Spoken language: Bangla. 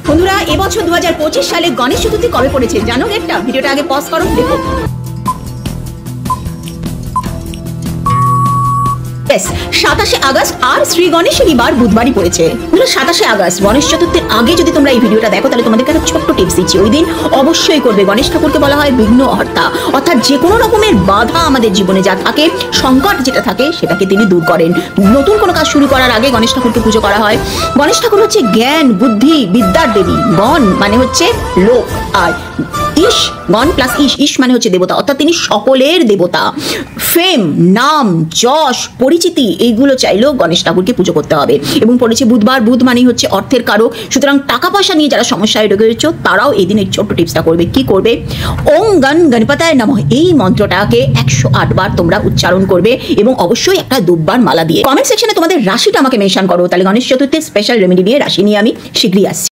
বন্ধুরা এবছর 2025 সালে গণেশ চতুর্থী কবে পড়েছে জানো? একটা ভিডিওটা আগে পজ করো, দেখো। 27 আগস্ট আর শ্রী গণেশের বার বুধবারই পড়েছে। 27 আগস্ট গণেশ চতুর্থীর আগে যদি তোমরা এই ভিডিওটা দেখো তাহলে তোমাদেরকে একটা ছোট্ট টিপস দিচ্ছি। ওই দিন অবশ্যই করবে, গণেশ ঠাকুরকে বলা হয় বিঘ্নহর্তা, অর্থাৎ যে কোনো রকমের বাধা আমাদের জীবনে যা থাকে, সংকট যেটা থাকে সেটাকে তিনি দূর করেন। নতুন কোনো কাজ শুরু করার আগে গণেশ ঠাকুরকে পুজো করা হয়। গণেশ ঠাকুর হচ্ছে জ্ঞান, বুদ্ধি, বিদ্যার দেবী। গণ মানে হচ্ছে লোক, আর ইশ, গণ প্লাস ইশ মানে হচ্ছে দেবতা, অর্থাৎ তিনি সকলের দেবতা। ফেম, নাম, যশ, পরিচিতি এইগুলো চাইলেও গণেশ ঠাকুরকে পুজো করতে হবে। এবং পড়েছে বুধবার, বুধ মানেই হচ্ছে অর্থের কারক। সুতরাং টাকা পয়সা নিয়ে যারা সমস্যায় রয়েছে তারাও এই দিন এই ছোট্ট টিপসটা করবে। কি করবে? ওং গণ গণপতায় নমঃ, এই মন্ত্রটাকে 108 বার তোমরা উচ্চারণ করবে এবং অবশ্যই একটা দুব্বার মালা দিয়ে। কমেন্ট সেকশনে তোমাদের রাশিটা আমাকে মেনশন করো, তাহলে গণেশ চতুর্থীর স্পেশাল রেমেডি নিয়ে রাশি নিয়ে আমি শীঘ্রই আসছি।